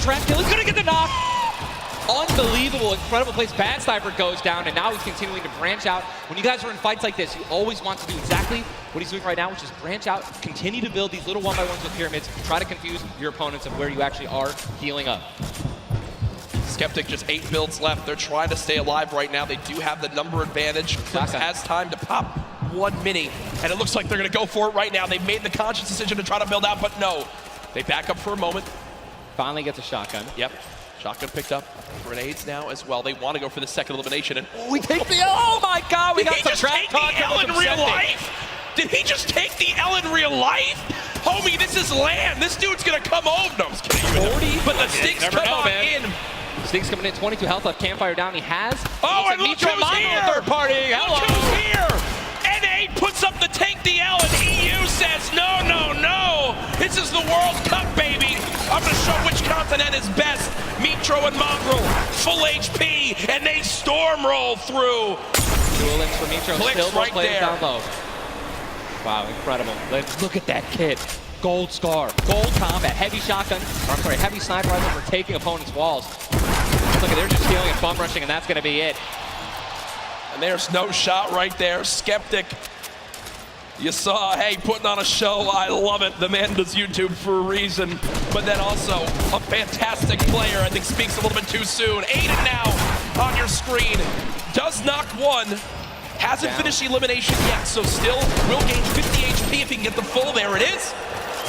trap kill. He's gonna get the knock. Unbelievable, incredible place. Bad Sniper goes down, and now he's continuing to branch out. When you guys are in fights like this, you always want to do exactly what he's doing right now, which is branch out, continue to build these little 1x1s with pyramids, try to confuse your opponents of where you actually are healing up. Skeptic just 8 builds left. They're trying to stay alive right now. They do have the number advantage. Clips has time to pop 1 mini, and it looks like they're going to go for it right now. They made the conscious decision to try to build out, but no. They back up for a moment. Finally gets a shotgun. Yep. Shotgun picked up. Grenades now as well. They want to go for the second elimination. And we take the oh my god, we got some trap talk. Did he just take the L in real life? Did he just take the L in real life? Homie, this is land. This dude's going to come over. No, I'm just kidding. 40? But the stinks come on in. Stinks coming in, 22 health left, Campfire down. He has. Oh, and look who's here. Third party. Hello. Look who's here. NA puts up the take the L, and EU says, no, no, no. This is the World Cup, baby. I'm going to show which continent is best. Mitro and Mongrel, full HP, and they storm roll through. Dual links for Mitro, still right there. Down low. Wow, incredible. Let's look at that kit. Gold Scar, Gold Combat, Heavy Shotgun, or I'm sorry, Heavy Sniper Rifle for taking opponents' walls. Look at, they're just healing and bum rushing, and that's going to be it. And there's no shot right there. Skeptic, you saw, hey, putting on a show. I love it. The man does YouTube for a reason. But then also a fantastic player. I think speaks a little bit too soon. Aiden now on your screen. Does knock one. Hasn't finished the elimination yet, so still will gain 50 HP if he can get the full. There it is.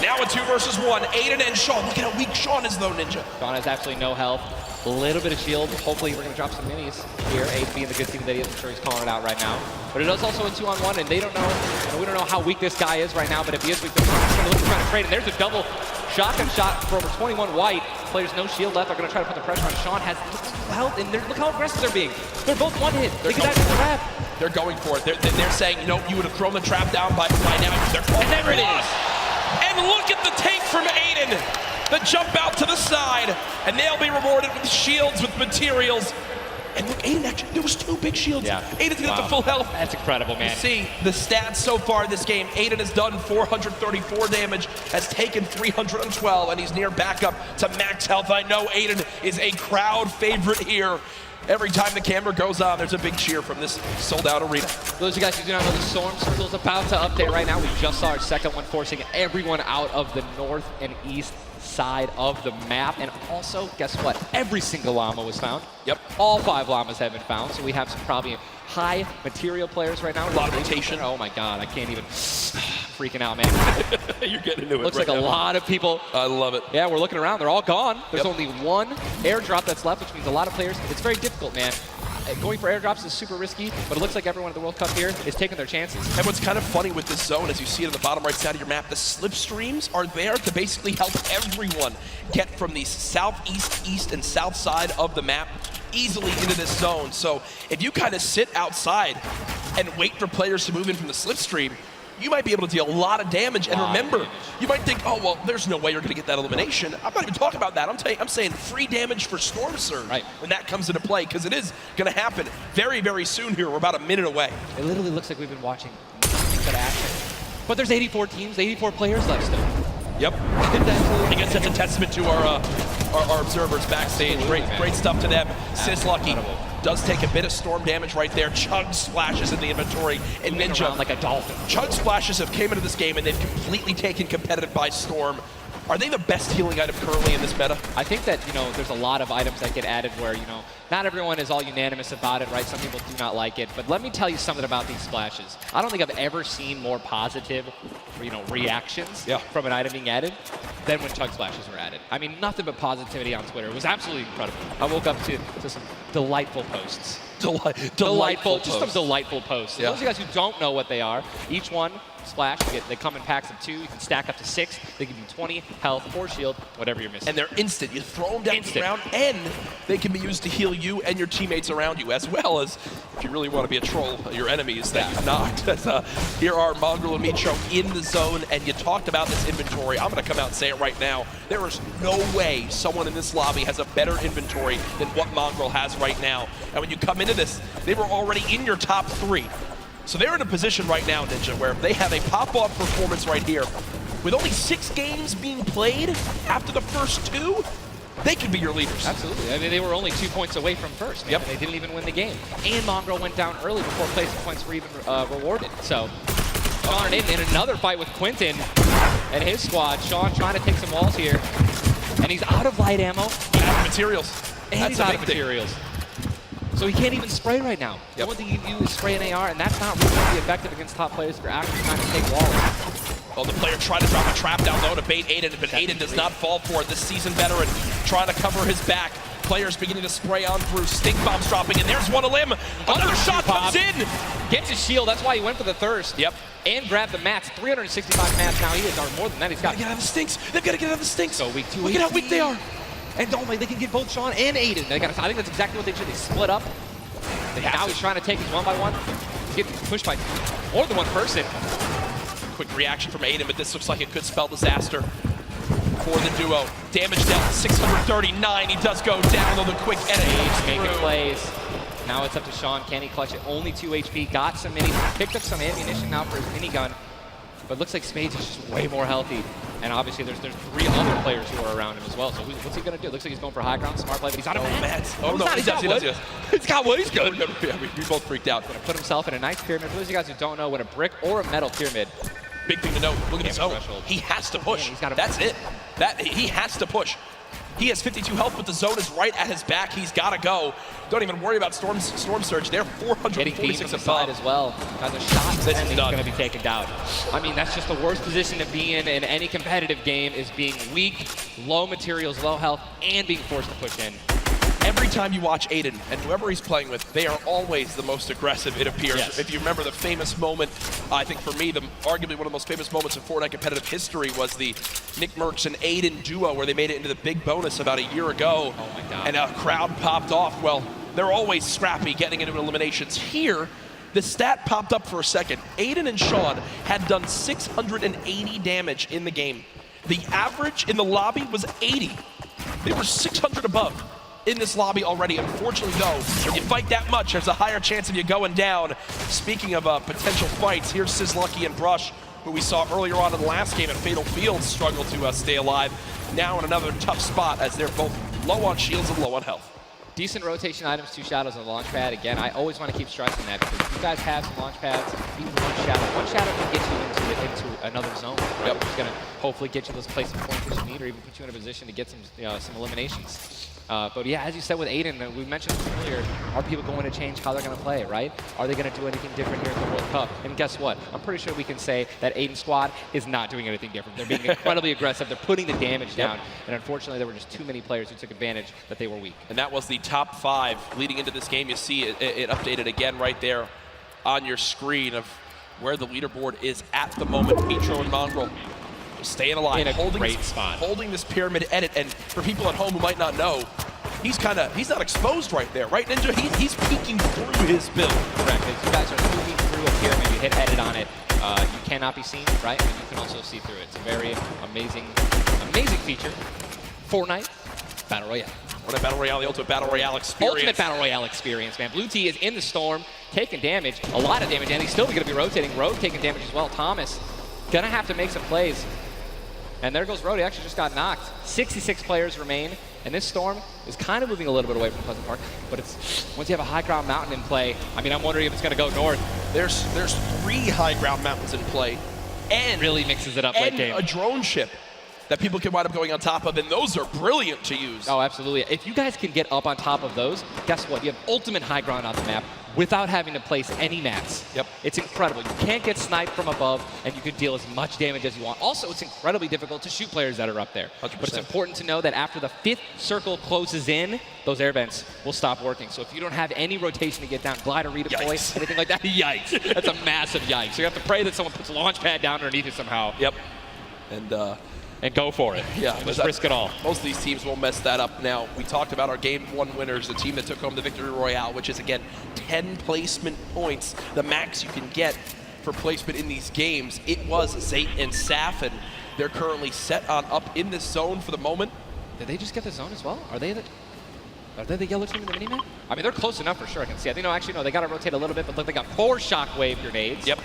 Now a 2 versus 1. Aiden and Sean. Look at how weak Sean is though, Ninja. Sean has absolutely no health. A little bit of shield. Hopefully we're going to drop some minis here. Ace being the good team that he is. I'm sure he's calling it out right now. But it is also a 2-on-1, and they don't know, we don't know how weak this guy is right now, but if he is weak, they're going to try to trade. And there's a double shotgun shot for over 21 white. Players no shield left. They're going to try to put the pressure on. Sean has health, and look how aggressive they're being. They're both one hit. They can actually trap. They're going for it. They're saying, you know, you would have thrown the trap down by now. And there it is. And look at the take from Aiden. The jump out to the side, and they'll be rewarded with shields, with materials. And look, Aiden actually, there was 2 big shields. Yeah. Aiden's gonna get the full health. That's incredible, man. You see the stats so far in this game. Aiden has done 434 damage, has taken 312, and he's near back up to max health. I know Aiden is a crowd favorite here. Every time the camera goes on, there's a big cheer from this sold-out arena. For those of you guys who do not know, the Storm Circle is about to update right now. We just saw our second one, forcing everyone out of the north and east side of the map. And also, guess what? Every single llama was found. Yep. All 5 llamas have been found, so we have some probably high material players right now. A lot of rotation. Oh my god, I can't even freaking out, man. You're getting into it. Looks like a lot of people. I love it. Yeah, we're looking around. They're all gone. There's only 1 airdrop that's left, which means a lot of players. It's very difficult, man. Going for airdrops is super risky, but it looks like everyone at the World Cup here is taking their chances. And what's kind of funny with this zone, as you see it on the bottom right side of your map, the slipstreams are there to basically help everyone get from the southeast, east, and south side of the map easily into this zone. So if you kind of sit outside and wait for players to move in from the slipstream, you might be able to deal a lot of damage. And remember, you might think, oh, well, there's no way you're going to get that elimination. I'm not even talking about that. I'm saying free damage for Storm Surge when that comes into play, because it is going to happen very, very soon here. We're about a minute away. It literally looks like we've been watching nothing but action. But there's 84 teams, 84 players left still. Yep. I guess that's a testament to our observers backstage. Great stuff to them. Lucky does take a bit of storm damage right there. Chug splashes in the inventory, and Ninja like a dolphin. Chug splashes have came into this game and they've completely taken competitive by storm. Are they the best healing item currently in this meta? I think that, you know, there's a lot of items that get added where, you know, not everyone is all unanimous about it, right? Some people do not like it, but let me tell you something about these splashes. I don't think I've ever seen more positive, you know, reactions from an item being added than when chug splashes were added. I mean, nothing but positivity on Twitter. It was absolutely incredible. I woke up to some delightful posts. Delightful just some delightful posts. Those of you guys who don't know what they are, each one splash, they come in packs of 2. You can stack up to 6. They give you 20 health or shield, whatever you're missing. And they're instant. You throw them down the ground, and they can be used to heal you and your teammates around you, as well as, if you really want to be a troll, your enemies that you've knocked. Here are Mongrel and Mitro in the zone, and you talked about this inventory. I'm going to come out and say it right now. There is no way someone in this lobby has a better inventory than what Mongrel has right now. And when you come into this, they were already in your top 3. So they're in a position right now, Ninja, where they have a pop-off performance right here. With only 6 games being played after the first 2, they could be your leaders. Absolutely. I mean, they were only 2 points away from first, man. Yep. They didn't even win the game. And Mongrel went down early before placing points were even rewarded. So, Sean in another fight with Quentin and his squad. Sean trying to take some walls here. And he's out of light ammo. Out of materials. And That's he's out of materials. So he can't even spray right now. Yep. The one thing you do is spray an AR, and that's not really going to be effective against top players if you're actually trying to take walls. Well, the player tried to drop a trap down low to bait Aiden, but Aiden does not fall for it. This seasoned veteran trying to cover his back. Players beginning to spray on through. Stink bombs dropping, and there's one of them. Another shot comes in. Gets his shield. That's why he went for the thirst. Yep. And grabbed the mats. 365 mats now. He is, or more than that. He's got. Gotta get out of the stinks. They've got to get out of the stinks. So weak 2. Look at how weak they are. And don't they can get both Sean and Aiden. They got. I think that's exactly what they should. They split up. Now he's trying to take his one by one. He's getting pushed by more than one person. Quick reaction from Aiden, but this looks like it could spell disaster for the duo. Damage dealt 639. He does go down, though the quick edit making plays. Now it's up to Sean. Can he clutch it? Only 2 HP. Got some minis. Picked up some ammunition now for his minigun. But looks like Spades is just way more healthy. And obviously there's 3 other players who are around him as well. So what's he going to do? Looks like he's going for high ground. Smart play, but he's out of mats. Oh, no, he's got wood. He's got wood. He's good. Yeah, we both freaked out. Going to put himself in a nice pyramid. For those of you guys who don't know, when a brick or a metal pyramid. Big thing to note, look at his zone. He has to push. That's it. He has to push. He has 52 health, but the zone is right at his back. He's got to go. Don't even worry about Storm Surge. They're 446 above as well. Now the shot this is going to be taken down. I mean, that's just the worst position to be in any competitive game, is being weak, low materials, low health, and being forced to push in. Every time you watch Aiden and whoever he's playing with, they are always the most aggressive, it appears. Yes. If you remember the famous moment, I think for me, arguably one of the most famous moments in Fortnite competitive history was the Nick Merckx and Aiden duo where they made it into the big bonus about a year ago. Oh my God. And a crowd popped off. Well, they're always scrappy getting into eliminations. Here, the stat popped up for a second. Aiden and Sean had done 680 damage in the game. The average in the lobby was 80. They were 600 above in this lobby already. Unfortunately, though, when you fight that much, there's a higher chance of you going down. Speaking of potential fights, here's Sizlucky and Brush, who we saw earlier on in the last game at Fatal Fields struggle to stay alive. Now in another tough spot as they're both low on shields and low on health. Decent rotation items, 2 shadows on the launch pad. Again, I always want to keep stressing that, because if you guys have some launch pads, even one shadow can get you into another zone. Right? Yep. Which is going to hopefully get you those placement points that you need, or even put you in a position to get some eliminations. But yeah, as you said with Aiden, we mentioned this earlier, are people going to change how they're going to play, right? Are they going to do anything different here at the World Cup? And guess what? I'm pretty sure we can say that Aiden's squad is not doing anything different. They're being incredibly aggressive. They're putting the damage down. And unfortunately, there were just too many players who took advantage that they were weak. And that was the top 5 leading into this game. You see it updated again right there on your screen of where the leaderboard is at the moment. Mitro and Mongrel staying alive, in a great spot, holding this pyramid edit. And for people at home who might not know, he's not exposed right there, right, Ninja? He's peeking through his build. Correct. If you guys are moving through a pyramid, you hit edit on it, you cannot be seen, right? And you can also see through it. It's a very amazing feature. Fortnite Battle Royale. What a Battle Royale, the ultimate Battle Royale experience. Ultimate Battle Royale experience, man. Blue T is in the storm, taking damage, a lot of damage, and he's still going to be rotating. Road taking damage as well. Thomas going to have to make some plays. And there goes Road. He actually just got knocked. 66 players remain. And this storm is kind of moving a little bit away from Pleasant Park. But it's once you have a high ground mountain in play, I mean, I'm wondering if it's going to go north. There's 3 high ground mountains in play. And really mixes it up late game. A drone ship that people can wind up going on top of, and those are brilliant to use. Oh, absolutely. If you guys can get up on top of those, guess what? You have ultimate high ground on the map without having to place any mats. Yep. It's incredible. You can't get sniped from above, and you can deal as much damage as you want. Also, it's incredibly difficult to shoot players that are up there. 100%. But it's important to know that after the 5th circle closes in, those air vents will stop working. So if you don't have any rotation to get down, glide or redeploy, anything like that, yikes. That's a massive yikes. So you have to pray that someone puts a launch pad down underneath it somehow. Yep. And go for it. Yeah, just risk it all. Most of these teams won't mess that up. Now, we talked about our Game 1 winners, the team that took home the Victory Royale, which is, again, 10 placement points, the max you can get for placement in these games. It was Zayt and Saf, and they're currently set on up in this zone for the moment. Did they just get the zone as well? Are they the yellow team in the mini-map? I mean, they're close enough for sure, I can see. I think, no, actually, no, they got to rotate a little bit, but look, they got 4 shockwave grenades. Yep.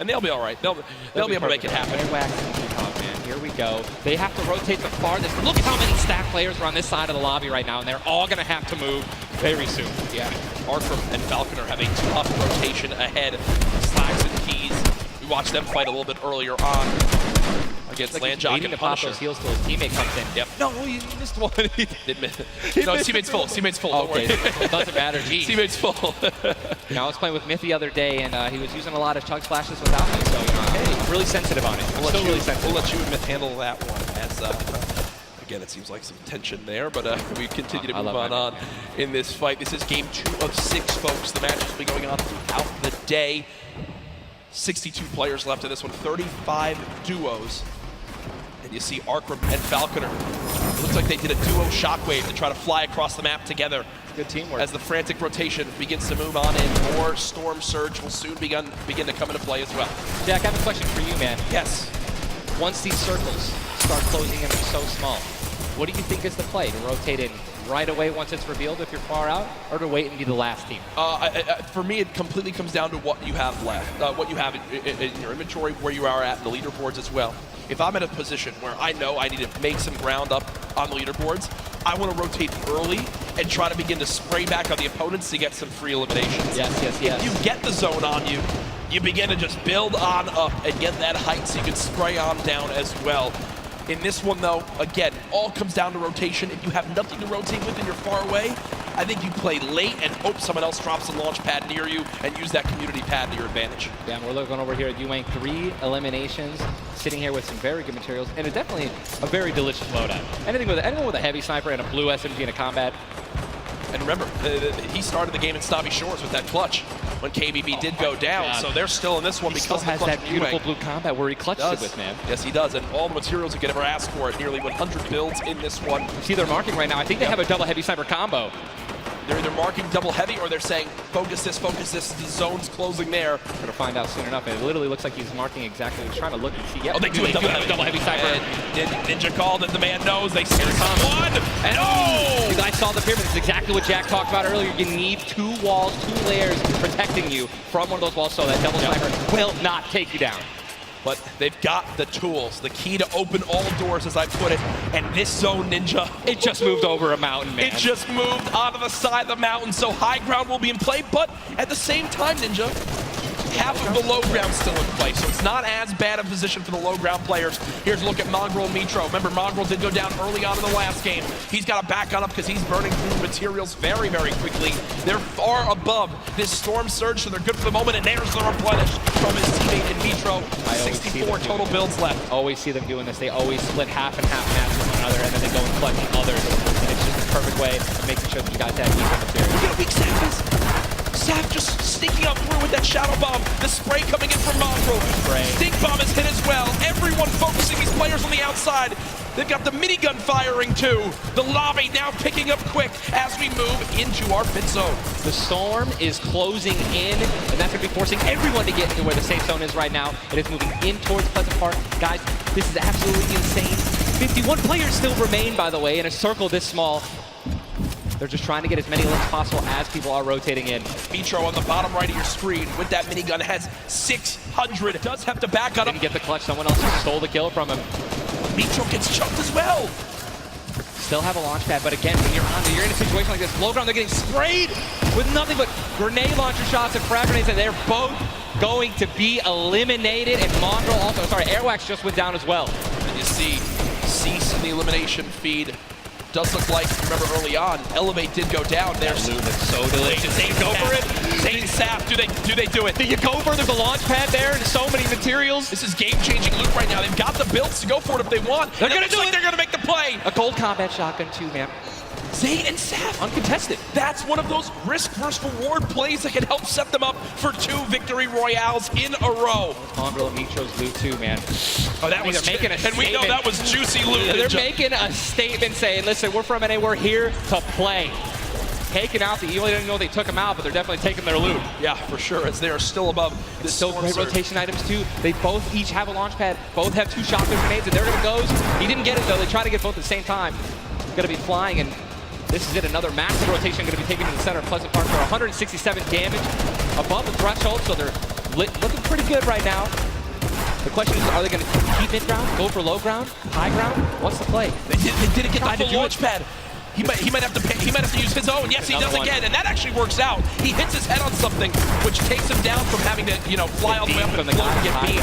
And they'll be all right. They'll be able to make it happen. They're waxing the top, man. here we go. They have to rotate the farthest. Look at how many stack players are on this side of the lobby right now, and they're all going to have to move very soon. Yeah, Arkham and Falconer have a tough rotation ahead. Slacks and Keys, we watched them fight a little bit earlier on against Landjock and to pop Punisher. those heals till his teammate comes in. Yep. No, he missed one. Did miss. No, teammate's full. Teammate's full. Don't Okay, worry. it doesn't matter. Geez. Teammate's full. You know, I was playing with Myth the other day, and he was using a lot of chug splashes without me, so I'm really sensitive on it. Still really sensitive. We'll let you and Myth handle that one. As again, it seems like some tension there, but we continue to move on in this fight. This is game 2 of 6, folks. The match will be going on throughout the day. 62 players left in this one, 35 duos. And you see Arkham and Falconer. It looks like they did a duo shockwave to try to fly across the map together. Good teamwork. As the frantic rotation begins to move on in, more Storm Surge will soon begin to come into play as well. Jack, I have a question for you, man. Yes. Once these circles start closing in so small, what do you think is the play? To rotate in right away once it's revealed if you're far out, or to wait and be the last team? For me, it completely comes down to what you have left, what you have in your inventory, where you are at in the leaderboards as well. If I'm in a position where I know I need to make some ground up on the leaderboards, I want to rotate early and try to begin to spray back on the opponents to get some free eliminations. Yes. If you get the zone on you, you begin to just build on up and get that height so you can spray on down as well. In this one, though, again, all comes down to rotation. If you have nothing to rotate with and you're far away, I think you play late and hope someone else drops a launch pad near you and use that community pad to your advantage. Yeah, and we're looking over here at Ewing, 3 eliminations, sitting here with some very good materials, and definitely a very delicious loadout. Anyone with a heavy sniper and a blue SMG in a combat. And remember, he started the game in Snobby Shores with that clutch when KBB did go down, so they're still in this one He because still of the has clutch that beautiful blue combat where he clutched it with, man. Yes, he does, and all the materials you could ever ask for it. Nearly 100 builds in this one. You see they're marking right now. I think they have a double heavy sniper combo. They're either marking double heavy or they're saying, focus this, the zone's closing there. We're going to find out soon enough. And it literally looks like he's marking exactly. He's trying to look and see. Yep. Oh, they do a double heavy sniper. And Ninja called it. The man knows. They see one. And no! You guys saw the pyramid. It's exactly what Jack talked about earlier. You need 2 walls, 2 layers protecting you from one of those walls so that double sniper will not take you down. But they've got the tools, the key to open all doors, as I put it. And this zone, Ninja, it just moved over a mountain, man. It just moved onto the side of the mountain, so high ground will be in play. But at the same time, Ninja, half of the low ground still in play, so it's not as bad a position for the low ground players. Here's a look at Mongrel and Mitro. Remember, Mongrel did go down early on in the last game. He's got to back on up because he's burning through materials very, very quickly. They're far above this Storm Surge, so they're good for the moment, and there's the replenish from his teammate in Mitro. 64 total builds left. Always see them doing this. They always split half and half matches with one another, and then they go and clutch others. And it's just a perfect way of making sure that you guys have equal material. Look at how weak Sap is. Sap just sneaking up through with that Shadow Bomb. The spray coming in from Mongrel. Stink Bomb is hit as well. Everyone focusing these players on the outside. They've got the minigun firing too. The lobby now picking up quick as we move into our pit zone. The storm is closing in, and that's going to be forcing everyone to get into where the safe zone is right now. It is moving in towards Pleasant Park. Guys, this is absolutely insane. 51 players still remain, by the way, in a circle this small. They're just trying to get as many links possible as people are rotating in. Mitro on the bottom right of your screen with that minigun has 600. Does have to back on him. Didn't get the clutch. Someone else stole the kill from him. Mitro gets chunked as well. Still have a launch pad, but again, when you're in a situation like this, low ground, they're getting sprayed with nothing but grenade launcher shots and frag grenades, and they're both going to be eliminated. And Mongrel also, Airwax just went down as well. And you see Cease in the elimination feed. Does look like, remember early on, Elevate did go down. There's loot that's so delicious. They go for it. Zane Sap, do they do it? Do you go for it? There's a launch pad there and so many materials. This is game-changing loot right now. They've got the builds to go for it if they want. They're going to do it. They're going to make the play. A gold combat shotgun too, man. Zane and Sap. Uncontested. That's one of those risk versus reward plays that can help set them up for 2 victory royales in a row. Mongrel and Mitro's loot too, man. Oh, that was making a and we know that was juicy loot. They're making a statement saying, listen, we're from NA, we're here to play. Taking out the Evil, they didn't know they took them out, but they're definitely taking their loot. Yeah, for sure, as they are still above this still great rotation items too. They both each have a launch pad, both have 2 shotgun grenades, and they're gonna go. He didn't get it though, they try to get both at the same time. Gonna be flying, and this is it, another massive rotation gonna be taken to the center of Pleasant Park for 167 damage above the threshold, so they're looking pretty good right now. The question is, are they going to keep mid ground, go for low ground, high ground? What's the play? They didn't get the full launch pad. He He might have to use his own. Yes, he does again, and that actually works out. He hits his head on something, which takes him down from having to, fly all the way up and get beamed.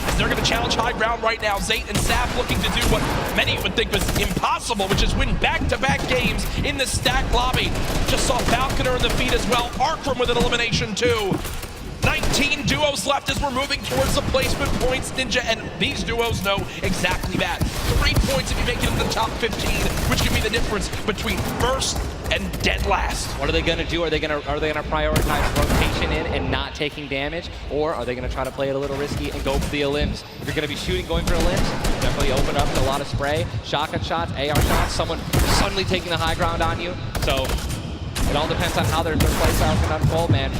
As they're going to challenge high ground right now. Zayt and Sap looking to do what many would think was impossible, which is win back-to-back games in the stack lobby. Just saw Falconer in the feed as well. Arkram with an elimination too. 19 duos left as we're moving towards the placement points, Ninja, and these duos know exactly that. 3 points if you make it in the top 15, which can be the difference between first and dead last. What are they going to do? Are they going to prioritize rotation in and not taking damage, or are they going to try to play it a little risky and go for the elims? If you're going to be shooting, going for elims, definitely open up to a lot of spray, shotgun shots, AR shots, someone suddenly taking the high ground on you. So it all depends on how their play style can unfold, man.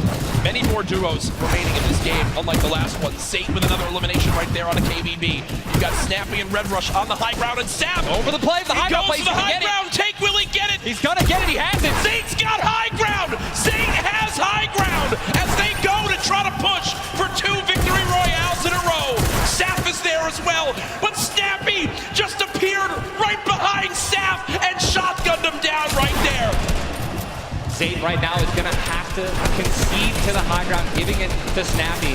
Many more duos remaining in this game, unlike the last one. Zayt with another elimination right there on a KBB. You got Snappy and Red Rush on the high ground, and Sap over the play. The high ground play. He goes for the high ground take. Will he get it? He's gonna get it. He has it. Zayt's got high ground. Zayt has high ground as they go to try to push for 2 victory royales in a row. Sap is there as well, but Snappy just appeared right behind Sap and shotgunned him down right there. Zayt right now is going to have to concede to the high ground, giving it to Snappy.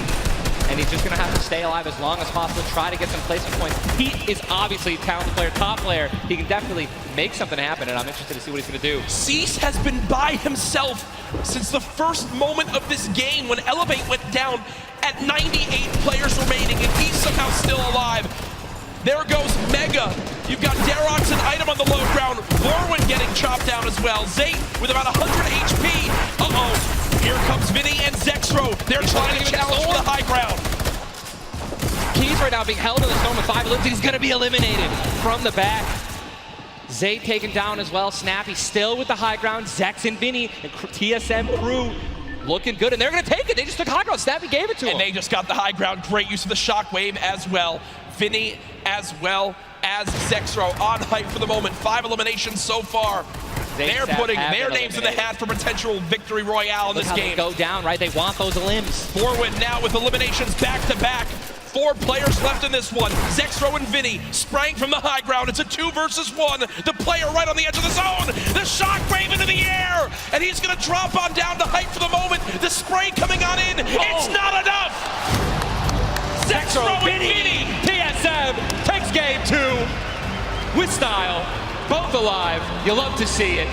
And he's just going to have to stay alive as long as possible, try to get some placement points. He is obviously a talented player, top player. He can definitely make something happen, and I'm interested to see what he's going to do. Cease has been by himself since the first moment of this game when Elevate went down at 98 players remaining, and he's somehow still alive. There goes Mega. You've got Darox and Item on the low ground. Warwin getting chopped down as well. Zayt with about 100 HP. Uh-oh. Here comes Vinny and Zexro. They're trying to challenge for the high ground. Keys right now being held in the zone with 5 elims. He's going to be eliminated from the back. Zayt taken down as well. Snappy still with the high ground. Zex and Vinny and TSM crew looking good, and they're going to take it. They just took high ground. Snappy gave it to him. And they just got the high ground. Great use of the shockwave as well. Vinny as well as Zexro on hype for the moment. 5 eliminations so far. They're putting their names in the hat for potential victory royale in this game. They go down, right? They want those elims. Forward now with eliminations back to back. 4 players left in this one. Zexro and Vinny spraying from the high ground. It's a 2 versus 1. The player right on the edge of the zone. The shockwave into the air. And he's going to drop on down to hype for the moment. The spray coming on in. It's not enough. Zexro and Vinny. TSM takes game 2 with style. Both alive. You love to see it.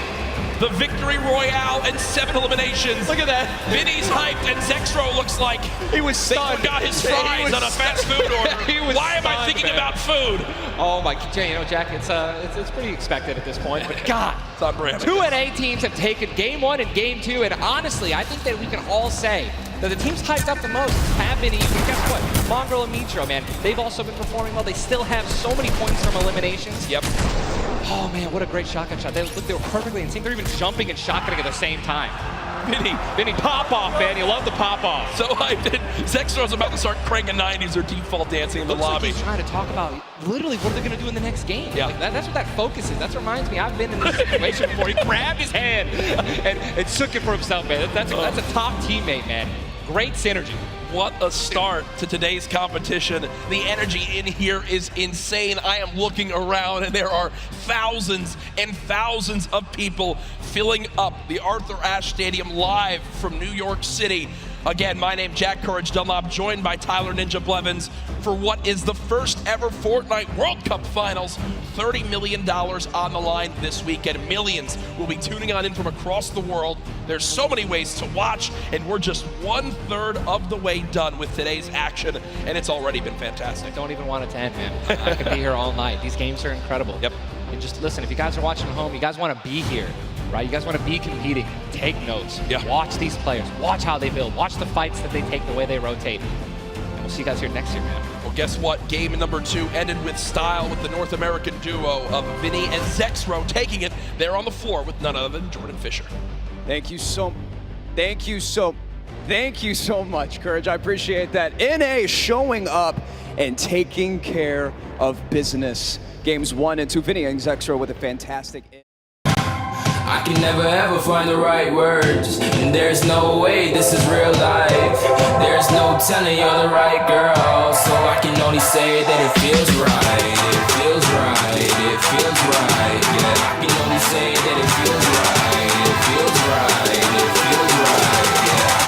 The victory royale and 7 eliminations. Look at that. Vinny's hyped and Zexro looks like he was stunned. They forgot his fries on a fast food order. Why am I thinking about food? Oh my, Jack, it's pretty expected at this point. But God, it's unreal. 2 NA teams have taken game 1 and game 2, and honestly, I think that we can all say that the teams hyped up the most have been even. Guess what? Mongrel and Mitro, man, they've also been performing well. They still have so many points from eliminations. Yep. Oh man, what a great shotgun shot. They were perfectly in sync. They're even jumping and shotgunning at the same time. Vinny, pop off, man. You love the pop off. So hyped. Zexro's about to start cranking 90s or default dancing in the lobby. Like he's trying to talk about literally what they're going to do in the next game. Yeah. Like that's what that focus is. That reminds me, I've been in this situation before. He grabbed his hand and took it for himself, man. That's a top teammate, man. Great synergy. What a start to today's competition. The energy in here is insane. I am looking around and there are thousands and thousands of people filling up the Arthur Ashe Stadium live from New York City. Again, my name Jack Courage Dunlop, joined by Tyler Ninja Blevins for what is the first ever Fortnite World Cup Finals. $30 million on the line this weekend. Millions will be tuning on in from across the world. There's so many ways to watch, and we're just 1/3 of the way done with today's action, and it's already been fantastic. I don't even want it to end, man. I could be here all night. These games are incredible. Yep. And just listen, if you guys are watching at home, you guys want to be here, right? You guys want to be competing. Take notes. Yeah. Watch these players. Watch how they build. Watch the fights that they take, the way they rotate. And we'll see you guys here next year, man. Well, guess what? Game number 2 ended with style with the North American duo of Vinny and Zexro taking it. They're on the floor with none other than Jordan Fisher. Thank you so much, Courage. I appreciate that. NA showing up and taking care of business. Games 1 and 2. Vinny and Zexro with a fantastic I can never ever find the right words, and there's no way this is real life. There's no telling you're the right girl, so I can only say that it feels right. It feels right, it feels right.